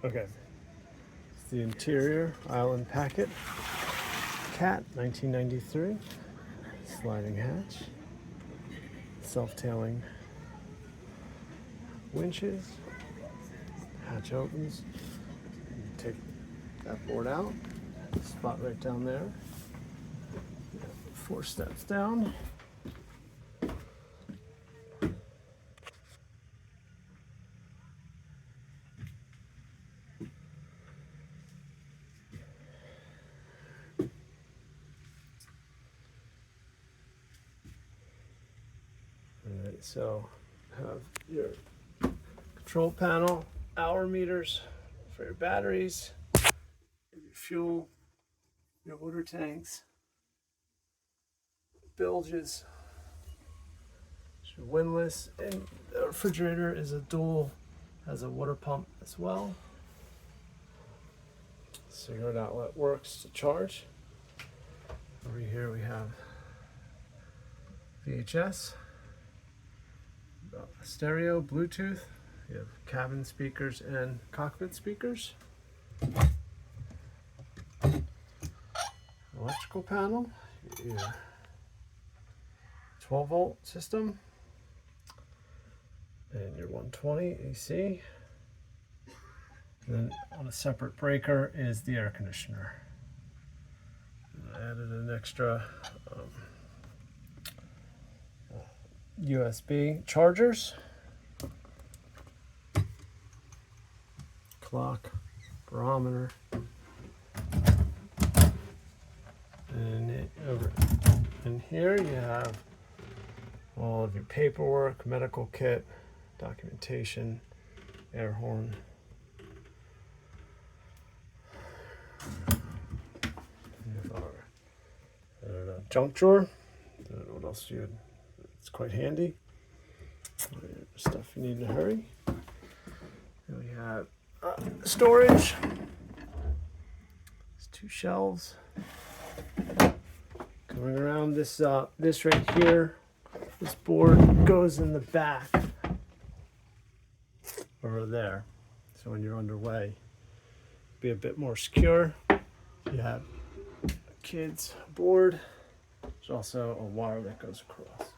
Okay. It's the interior island packet. Cat, 1993. Sliding hatch. Self-tailing winches. Hatch opens. You take that board out. Spot right down there. 4 steps down. Alright, so have your control panel, hour meters for your batteries, your fuel, your water tanks, bilges, your windlass, and the refrigerator is a dual, has a water pump as well. Cigarette outlet works to charge. Over here we have VHS, stereo, Bluetooth. You have cabin speakers and cockpit speakers. Electrical panel, your 12-volt system, and your 120 AC. And then on a separate breaker is the air conditioner. And I added an extra USB chargers, clock, barometer, and over in here you have all of your paperwork, medical kit, documentation, air horn. We have our junk drawer. What else do you? It's quite handy. Stuff you need in a hurry. And we have storage. There's 2 shelves. Coming around this right here, this board goes in the back over there. So when you're underway, be a bit more secure. You have a kid's board. There's also a wire that goes across.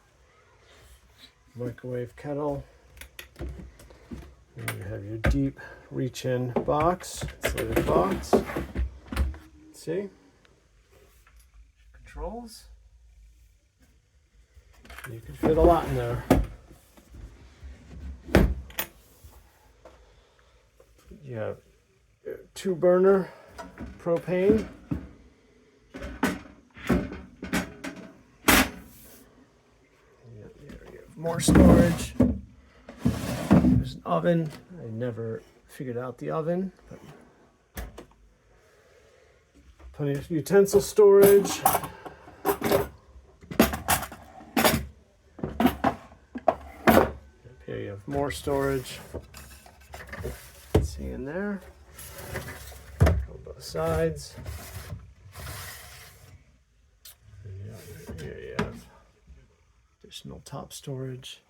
Microwave kettle. And you have your deep reach-in box, insulated box. See? Controls. You can fit a lot in there. You have 2-burner propane. You have more storage. There's an oven. I never figured out the oven, but plenty of utensil storage. Here you have more storage. See in there. On both sides. And here you have additional top storage.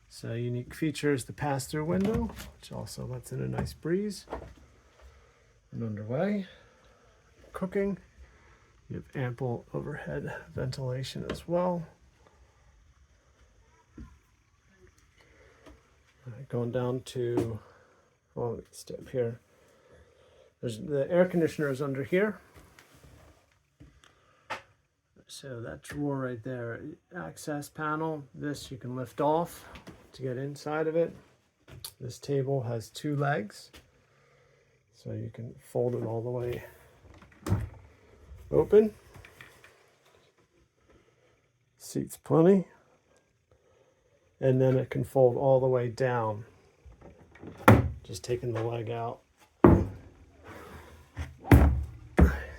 So unique features, the pass-through window, which also lets in a nice breeze. And underway, cooking. You have ample overhead ventilation as well. Going down to, well, let me step here. There's the air conditioner is under here. So that drawer right there, access panel, this you can lift off to get inside of it. This table has 2 legs, so you can fold it all the way open. Seats plenty. And then it can fold all the way down. Just taking the leg out. As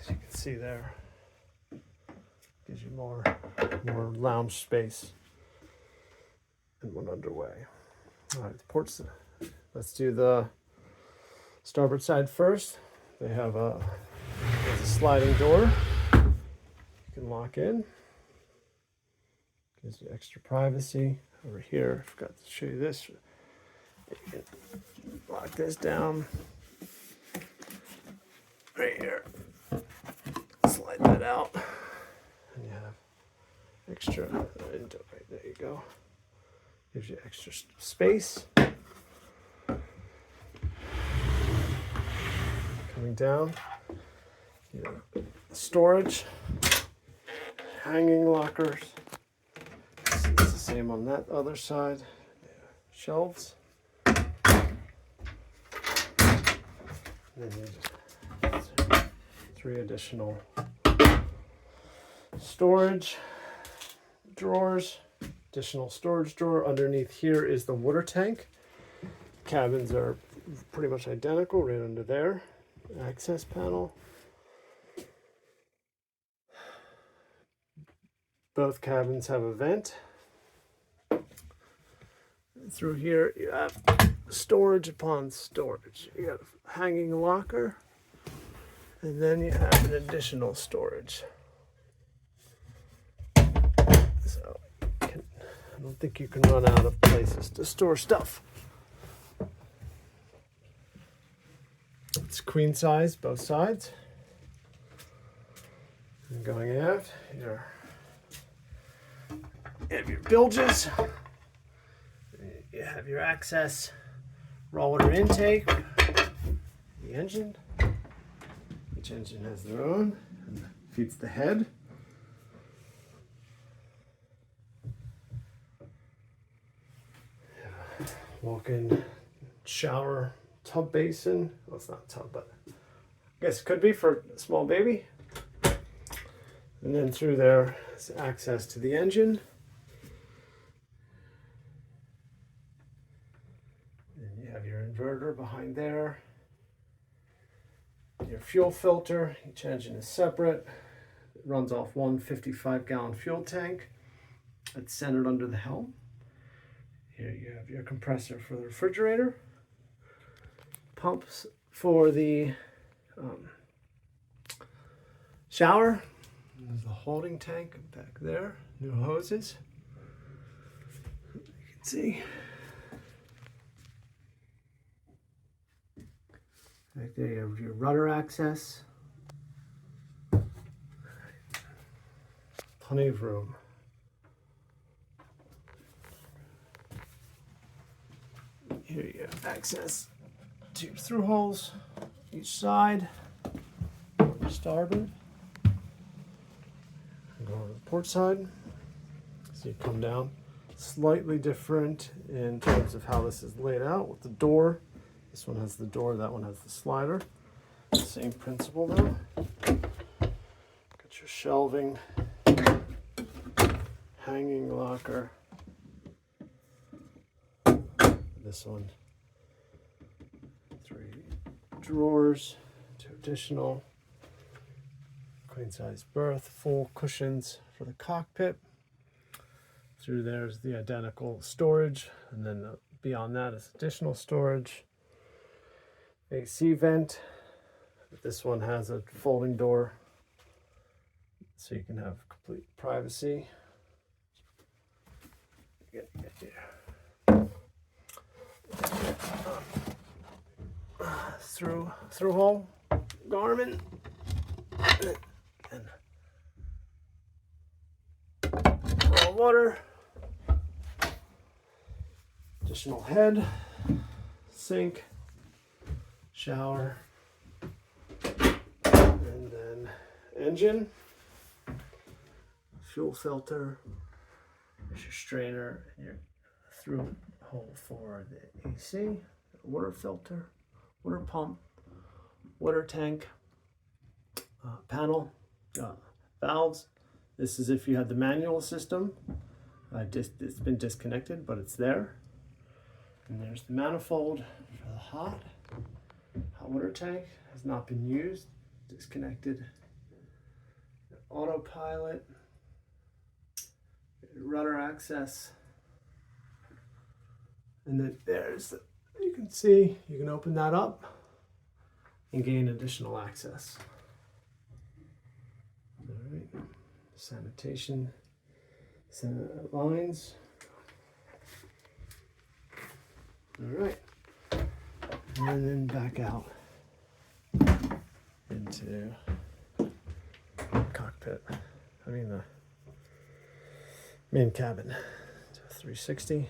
you can see there, gives you more lounge space. And one underway. All right, the ports. Let's do the starboard side first. They have there's a sliding door. You can lock in. Gives you extra privacy. Over here, I forgot to show you this. You can lock this down. right here. Slide that out. And you have extra window right there. You go. Gives you extra space. Coming down, you have storage, hanging lockers. It's the same on that other side. Shelves. And then you just 3 additional storage drawers. Additional storage drawer. Underneath here is the water tank. Cabins are pretty much identical right under there. Access panel. Both cabins have a vent. Through here you have storage upon storage. You got a hanging locker, and then you have an additional storage. So I don't think you can run out of places to store stuff. It's queen size, both sides. And going aft, you have your bilges. You have your access raw water intake, the engine. Each engine has their own and feeds the head. Walk-in shower tub basin. Well, it's not a tub, but I guess it could be for a small baby. And then through there is access to the engine. And you have your inverter behind there. Your fuel filter. Each engine is separate. It runs off one 55-gallon fuel tank. It's centered under the helm. Here you have your compressor for the refrigerator. Pumps for the shower. There's a holding tank back there. New hoses. You can see. Back there you have your rudder access. Plenty of room. Here you have access to your through holes each side. Starboard. Go over to the port side. So you come down. Slightly different in terms of how this is laid out with the door. This one has the door, that one has the slider. Same principle though. Got your shelving, hanging locker. This one, 3 drawers, 2 additional, queen size berth, full cushions for the cockpit. Through there's the identical storage, and then beyond that is additional storage. AC vent. This one has a folding door, so you can have complete privacy. Get here. Through hole, Garmin, and raw water, additional head, sink, shower, and then engine, fuel filter, there's your strainer, and your through hole for the AC, water filter, water pump, water tank, panel, valves. This is if you had the manual system. It's been disconnected, but it's there. And there's the manifold for the hot water tank. Has not been used, disconnected. Autopilot, rudder access. And then there's, you can see, you can open that up and gain additional access. All right, sanitation lines. All right, and then back out into cockpit. I mean the main cabin. 360.